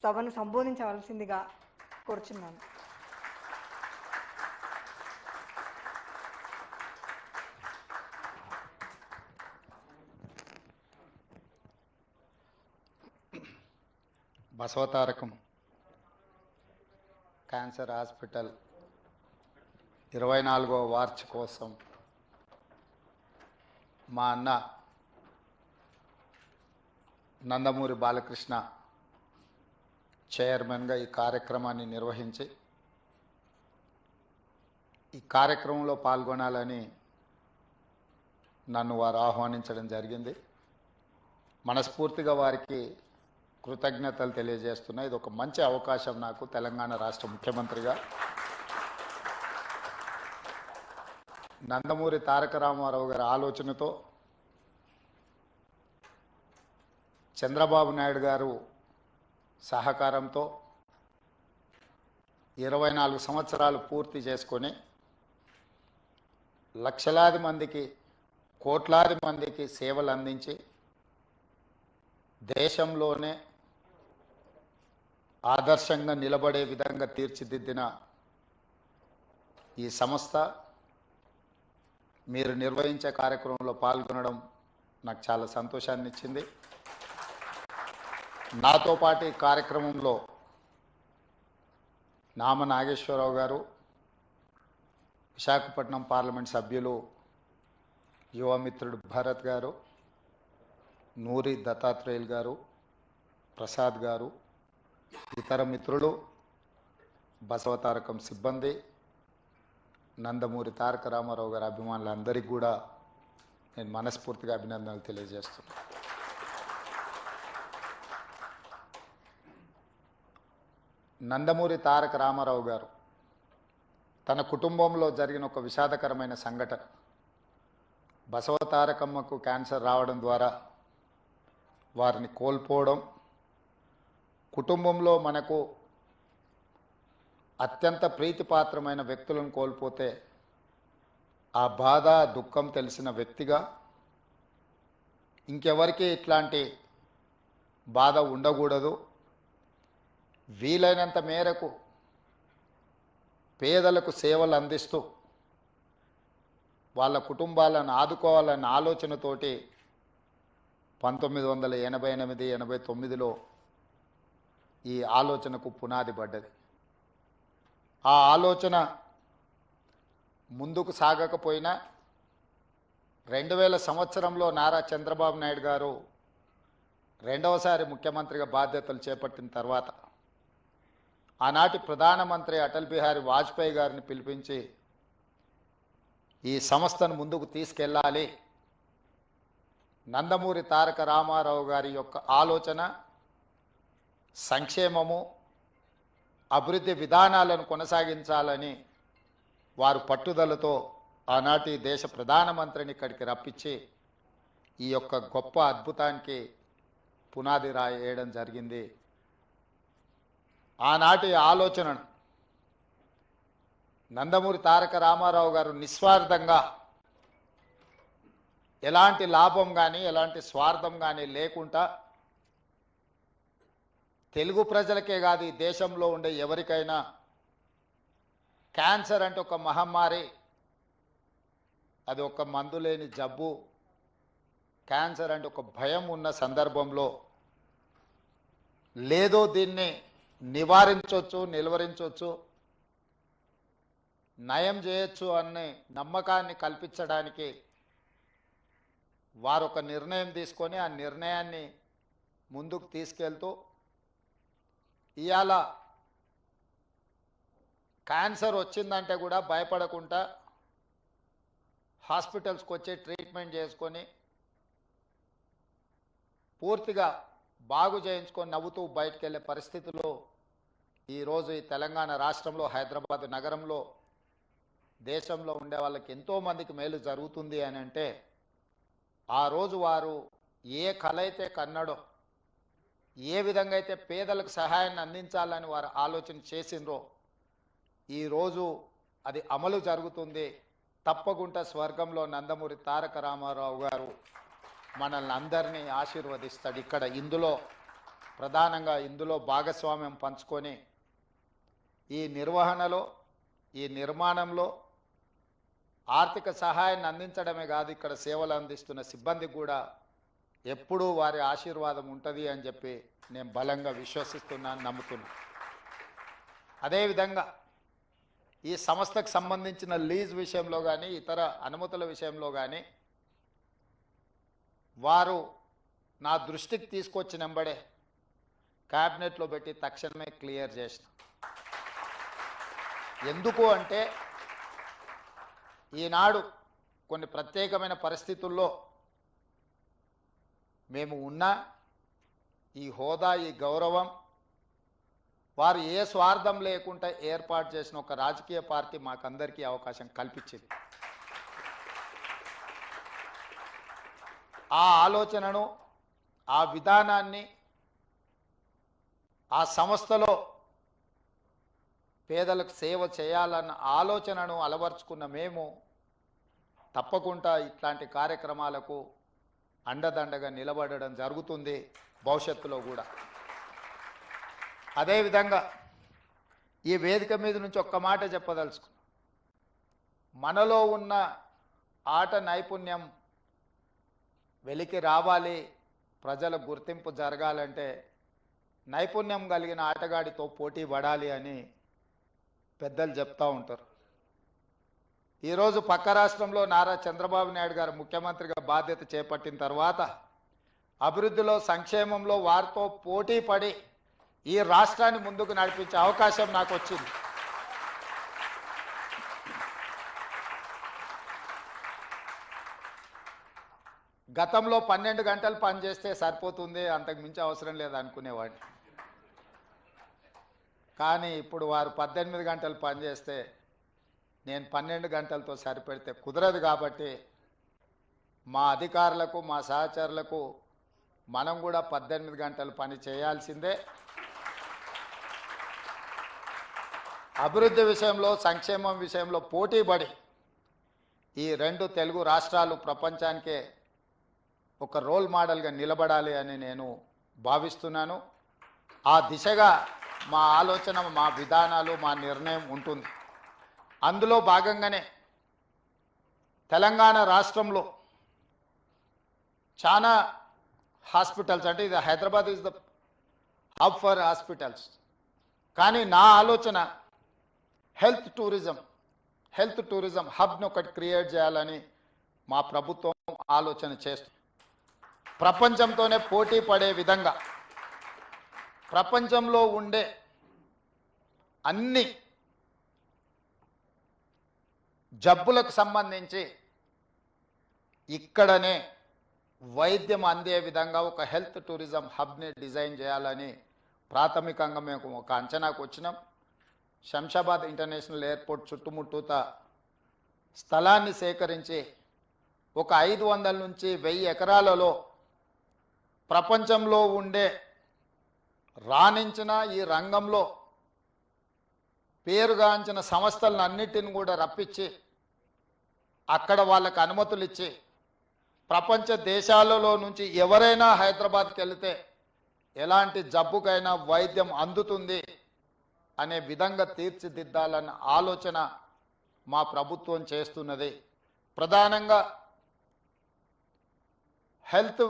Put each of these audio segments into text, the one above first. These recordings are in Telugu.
సభను సంబోధించవలసిందిగా కోరుచున్నాను. బసవతారకం క్యాన్సర్ హాస్పిటల్ 24వ వార్షికోత్సవం మా అన్న నందమూరి బాలకృష్ణ చైర్మన్గా ఈ కార్యక్రమాన్ని నిర్వహించి ఈ కార్యక్రమంలో పాల్గొనాలని నన్ను వారు ఆహ్వానించడం జరిగింది. మనస్ఫూర్తిగా వారికి కృతజ్ఞతలు తెలియజేస్తున్నా. ఇది ఒక మంచి అవకాశం నాకు తెలంగాణ రాష్ట్ర ముఖ్యమంత్రిగా. నందమూరి తారక రామారావు గారి ఆలోచనతో చంద్రబాబు నాయుడు గారు సహకారంతో 24 సంవత్సరాలు పూర్తి చేసుకొని లక్షలాది మందికి కోట్లాది మందికి సేవలు అందించి దేశంలోనే ఆదర్శంగా నిలబడే విధంగా తీర్చిదిద్దిన ఈ సంస్థ మీరు నిర్వహించే కార్యక్రమంలో పాల్గొనడం నాకు చాలా సంతోషాన్ని ఇచ్చింది. నాతో పాటు ఈ కార్యక్రమంలో నామ నాగేశ్వరరావు గారు, విశాఖపట్నం పార్లమెంట్ సభ్యులు యువమిత్రుడు భరత్ గారు, నూరి దత్తాత్రేయులు గారు, ప్రసాద్ గారు, ఇతర మిత్రులు, బసవతారకం సిబ్బంది, నందమూరి తారక రామారావు గారి అభిమానులందరికీ కూడా నేను మనస్ఫూర్తిగా అభినందనలు తెలియజేస్తున్నాను. నందమూరి తారక రామారావు గారు తన కుటుంబంలో జరిగిన ఒక విషాదకరమైన సంఘటన, బసవతారకమ్మకు క్యాన్సర్ రావడం ద్వారా వారిని కోల్పోవడం, కుటుంబంలో మనకు అత్యంత ప్రీతిపాత్రమైన వ్యక్తులను కోల్పోతే ఆ బాధ దుఃఖం తెలిసిన వ్యక్తిగా ఇంకెవరికి ఇట్లాంటి బాధ ఉండకూడదు, వీలైనంత మేరకు పేదలకు సేవలు అందిస్తూ వాళ్ళ కుటుంబాలను ఆదుకోవాలన్న ఆలోచనతోటి 1988-89లో ఈ ఆలోచనకు పునాది పడ్డది. ఆ ఆలోచన ముందుకు సాగకపోయినా 2000 సంవత్సరంలో నారా చంద్రబాబు నాయుడు గారు రెండవసారి ముఖ్యమంత్రిగా బాధ్యతలు చేపట్టిన తర్వాత ఆనాటి ప్రధానమంత్రి అటల్ బిహారీ వాజ్పేయి గారిని పిలిపించి ఈ సంస్థను ముందుకు తీసుకెళ్ళాలి, నందమూరి తారక రామారావు గారి యొక్క ఆలోచన సంక్షేమము అభివృద్ధి విధానాలను కొనసాగించాలని వారు పట్టుదలతో ఆనాటి దేశ ప్రధానమంత్రిని ఇక్కడికి రప్పించి ఈ యొక్క గొప్ప అద్భుతానికి పునాది రాయడం జరిగింది. ఆనాటి ఆలోచనను నందమూరి తారక రామారావు గారు నిస్వార్థంగా ఎలాంటి లాభం కానీ ఎలాంటి స్వార్థం కానీ లేకుండా తెలుగు ప్రజలకే కాదు ఈ దేశంలో ఉండే ఎవరికైనా క్యాన్సర్ అంటే ఒక మహమ్మారి, అది ఒక మందు లేని జబ్బు, క్యాన్సర్ అంటే ఒక భయం ఉన్న సందర్భంలో లేదో దీన్ని నివారించవచ్చు, నిలువరించవచ్చు, నయం చేయొచ్చు అనే నమ్మకాన్ని కల్పించడానికి వారు ఒక నిర్ణయం తీసుకొని ఆ నిర్ణయాన్ని ముందుకు తీసుకెళ్తూ ఇవాళ క్యాన్సర్ వచ్చిందంటే కూడా భయపడకుండా హాస్పిటల్స్కి వచ్చి ట్రీట్మెంట్ చేసుకొని పూర్తిగా బాగు చేయించుకొని నవ్వుతూ బయటకు వెళ్ళే పరిస్థితుల్లో ఈరోజు ఈ తెలంగాణ రాష్ట్రంలో హైదరాబాద్ నగరంలో దేశంలో ఉండే వాళ్ళకి ఎంతోమందికి మేలు జరుగుతుంది అని అంటే ఆ రోజు వారు ఏ కళ అయితే కన్నాడో, ఏ విధంగా అయితే పేదలకు సహాయాన్ని అందించాలని వారు ఆలోచన చేసిండ్రో ఈరోజు అది అమలు జరుగుతుంది. తప్పకుండా స్వర్గంలో నందమూరి తారక రామారావు గారు మనల్ని అందరినీ ఆశీర్వదిస్తాడు. ఇక్కడ ఇందులో ప్రధానంగా ఇందులో భాగస్వామ్యం పంచుకొని ఈ నిర్వహణలో, ఈ నిర్మాణంలో ఆర్థిక సహాయాన్ని అందించడమే కాదు, ఇక్కడ సేవలు అందిస్తున్న సిబ్బందికి కూడా ఎప్పుడూ వారి ఆశీర్వాదం ఉంటుంది అని చెప్పి నేను బలంగా విశ్వసిస్తున్నాను, నమ్ముతున్నాను. అదేవిధంగా ఈ సంస్థకు సంబంధించిన లీజ్ విషయంలో కానీ, ఇతర అనుమతుల విషయంలో కానీ వారు నా దృష్టికి తీసుకొచ్చినంబడే క్యాబినెట్లో పెట్టి తక్షణమే క్లియర్ చేసిన. ఎందుకు అంటే ఈనాడు కొన్ని ప్రత్యేకమైన పరిస్థితుల్లో మేము ఉన్న ఈ హోదా, ఈ గౌరవం వారు ఏ స్వార్థం లేకుండా ఏర్పాటు చేసిన ఒక రాజకీయ పార్టీ మాకందరికీ అవకాశం కల్పించింది. ఆ ఆలోచనను, ఆ విధానాన్ని ఆ సంస్థలో పేదలకు సేవ చేయాలన్న ఆలోచనను అలవర్చుకున్న మేము తప్పకుండా ఇట్లాంటి కార్యక్రమాలకు అండదండగా నిలబడడం జరుగుతుంది భవిష్యత్తులో కూడా. అదేవిధంగా ఈ వేదిక మీద నుంచి ఒక్క మాట చెప్పదలుచుకున్నాం. మనలో ఉన్న ఆట నైపుణ్యం వెలికి రావాలి, ప్రజల గుర్తింపు జరగాలంటే నైపుణ్యం కలిగిన ఆటగాడితో పోటీ పడాలి అని పెద్దలు చెప్తూ ఉంటారు. ఈరోజు పక్క రాష్ట్రంలో నారా చంద్రబాబు నాయుడు గారు ముఖ్యమంత్రిగా బాధ్యత చేపట్టిన తర్వాత అభివృద్ధిలో, సంక్షేమంలో వారితో పోటీ పడి ఈ రాష్ట్రాన్ని ముందుకు నడిపించే అవకాశం నాకు వచ్చింది. గతంలో 12 గంటలు పనిచేస్తే సరిపోతుంది, అంతకు మించి అవసరం లేదు అనుకునేవాడిని. కానీ ఇప్పుడు వారు 18 గంటలు పనిచేస్తే నేను 12 గంటలతో సరిపెడితే కుదరదు. కాబట్టి మా అధికారులకు, మా సహచరులకు మనం కూడా 18 గంటలు పని చేయాల్సిందే. అభివృద్ధి విషయంలో, సంక్షేమం విషయంలో పోటీపడి ఈ 2 తెలుగు రాష్ట్రాలు ప్రపంచానికే ఒక రోల్ మోడల్గా నిలబడాలి అని నేను భావిస్తున్నాను. ఆ దిశగా మా ఆలోచన, మా విధానాలు, మా నిర్ణయం ఉంటుంది. అందులో భాగంగానే తెలంగాణ రాష్ట్రంలో చాలా హాస్పిటల్స్, అంటే ఇది Hyderabad is the hub for hospitals, కానీ నా ఆలోచన హెల్త్ టూరిజం హబ్ని ఒకటి క్రియేట్ చేయాలని మా ప్రభుత్వం ఆలోచన చేస్తుంది. ప్రపంచంతోనే పోటీ పడే విధంగా ప్రపంచంలో ఉండే అన్ని జబ్బులకు సంబంధించి ఇక్కడనే వైద్యం అందే విధంగా ఒక హెల్త్ టూరిజం హబ్ని డిజైన్ చేయాలని ప్రాథమికంగా మేము ఒక అంచనాకు వచ్చినాం. శంషాబాద్ ఇంటర్నేషనల్ ఎయిర్పోర్ట్ చుట్టుముట్టూత స్థలాన్ని సేకరించి ఒక 500 నుంచి 1000 ఎకరాలలో ప్రపంచంలో ఉండే రాణించిన, ఈ రంగంలో పేరుగాంచిన సంస్థలను అన్నిటిని కూడా రప్పించి అక్కడ వాళ్ళకు అనుమతులు ఇచ్చి ప్రపంచ దేశాలలో నుంచి ఎవరైనా హైదరాబాద్కి వెళితే ఎలాంటి జబ్బుకైనా వైద్యం అందుతుంది అనే విధంగా తీర్చిదిద్దాలన్న ఆలోచన మా ప్రభుత్వం చేస్తున్నది. ప్రధానంగా హెల్త్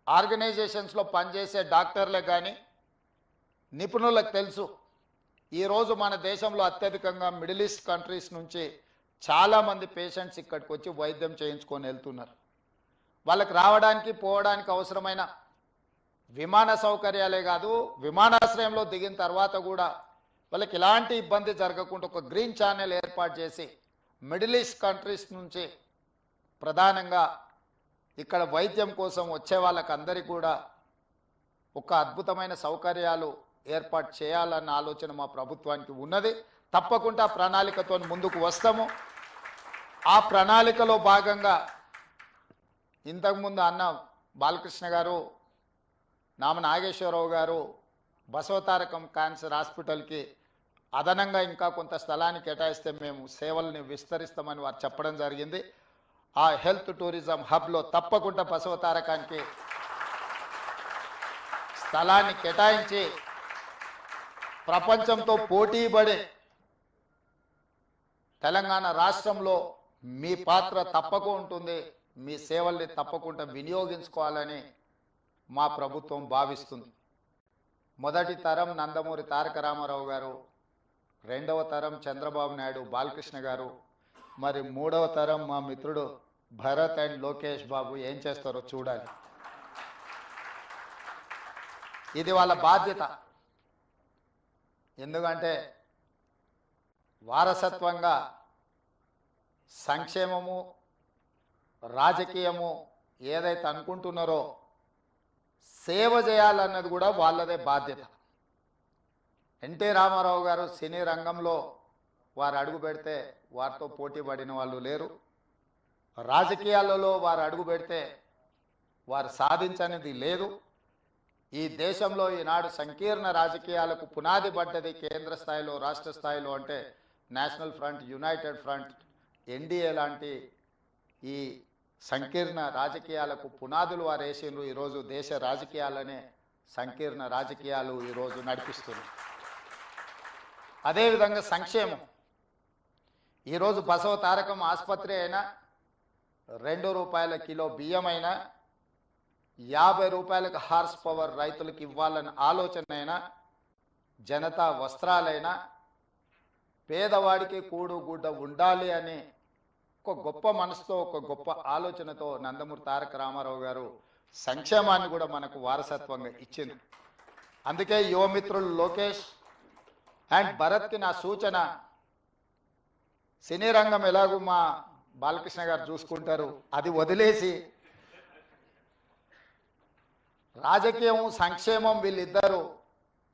ఆర్గనైజేషన్స్లో పనిచేసే డాక్టర్లే కానీ నిపుణులకు తెలుసు, ఈరోజు మన దేశంలో అత్యధికంగా మిడిల్ ఈస్ట్ కంట్రీస్ నుంచి చాలామంది పేషెంట్స్ ఇక్కడికి వచ్చి వైద్యం చేయించుకొని వెళ్తున్నారు. వాళ్ళకి రావడానికి, పోవడానికి అవసరమైన విమాన సౌకర్యాలే కాదు, విమానాశ్రయంలో దిగిన తర్వాత కూడా వాళ్ళకి ఎలాంటి ఇబ్బంది జరగకుండా ఒక గ్రీన్ ఛానల్ ఏర్పాటు చేసి మిడిల్ ఈస్ట్ కంట్రీస్ నుంచి ప్రధానంగా ఇక్కడ వైద్యం కోసం వచ్చే వాళ్ళకందరికీ కూడా ఒక అద్భుతమైన సౌకర్యాలు ఏర్పాటు చేయాలన్న ఆలోచన మా ప్రభుత్వానికి ఉన్నది. తప్పకుండా ప్రణాళికతో ముందుకు వస్తాము. ఆ ప్రణాళికలో భాగంగా ఇంతకుముందు అన్న బాలకృష్ణ గారు, నామ నాగేశ్వరరావు గారు బసవతారకం క్యాన్సర్ హాస్పిటల్కి అదనంగా ఇంకా కొంత స్థలాన్ని కేటాయిస్తే మేము సేవల్ని విస్తరిస్తామని వారు చెప్పడం జరిగింది. ఆ హెల్త్ టూరిజం హబ్లో తప్పకుండా బసవతారకానికి స్థలాన్ని కేటాయించి ప్రపంచంతో పోటీపడే తెలంగాణ రాష్ట్రంలో మీ పాత్ర తప్పక ఉంటుంది, మీ సేవల్ని తప్పకుండా వినియోగించుకోవాలని మా ప్రభుత్వం భావిస్తుంది. మొదటి తరం నందమూరి తారక రామారావు గారు, రెండవ తరం చంద్రబాబు నాయుడు బాలకృష్ణ గారు, మరి మూడవ తరం మా మిత్రుడు భరత్ అండ్ లోకేష్ బాబు ఏం చేస్తారో చూడాలి. ఇది వాళ్ళ బాధ్యత. ఎందుకంటే వారసత్వంగా సంక్షేమము రాజకీయము ఏదైతే అనుకుంటున్నారో సేవ చేయాలన్నది కూడా వాళ్ళదే బాధ్యత. ఎన్టీ రామారావు గారు సినీ రంగంలో వారు అడుగు పెడితే వారితో పోటీ పడిన వాళ్ళు లేరు. రాజకీయాలలో వారు అడుగు పెడితే వారు సాధించనిది లేదు. ఈ దేశంలో ఈనాడు సంకీర్ణ రాజకీయాలకు పునాది పడ్డది కేంద్ర స్థాయిలో, రాష్ట్ర స్థాయిలో అంటే national front, United front, NDA లాంటి ఈ సంకీర్ణ రాజకీయాలకు పునాదులు వారు వేసిండ్రు. ఈరోజు దేశ రాజకీయాలనే సంకీర్ణ రాజకీయాలు ఈరోజు నడిపిస్తున్నారు. అదేవిధంగా సంక్షేమం. ఈరోజు బసవ తారకం ఆసుపత్రి అయినా, ₹2 కిలో బియ్యం అయినా, ₹50 హార్స్ పవర్ రైతులకు ఇవ్వాలని ఆలోచన అయినా, జనతా వస్త్రాలైనా, పేదవాడికి కూడు గుడ్డ ఉండాలి అని ఒక గొప్ప మనసుతో, ఒక గొప్ప ఆలోచనతో నందమూరి తారక రామారావు గారు సంక్షేమాన్ని కూడా మనకు వారసత్వంగా ఇచ్చింది. అందుకే యువమిత్రులు లోకేష్ అండ్ భరత్కి నా సూచన, సినీ రంగం ఎలాగూ మా బాలకృష్ణ గారు చూసుకుంటారు, అది వదిలేసి రాజకీయం సంక్షేమం వీళ్ళిద్దరూ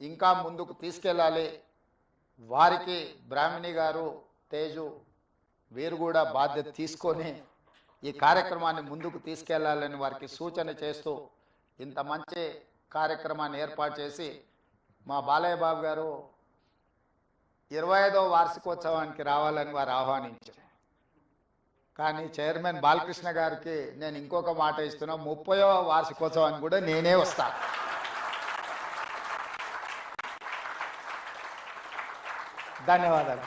ఇంకా ముందుకు తీసుకెళ్ళాలి. వారికి బ్రాహ్మణి గారు, తేజు వీరు కూడా బాధ్యత తీసుకొని ఈ కార్యక్రమాన్ని ముందుకు తీసుకెళ్లాలని వారికి సూచన చేస్తూ ఇంత మంచి కార్యక్రమాన్ని ఏర్పాటు చేసి మా బాలయ్య బాబు గారు 25వ వార్షికోత్సవానికి రావాలని వారు ఆహ్వానించారు. కానీ చైర్మన్ బాలకృష్ణ గారికి నేను ఇంకొక మాట ఇస్తున్నా, 30వ వార్షికోత్సవానికి కూడా నేనే వస్తాను. ధన్యవాదాలు.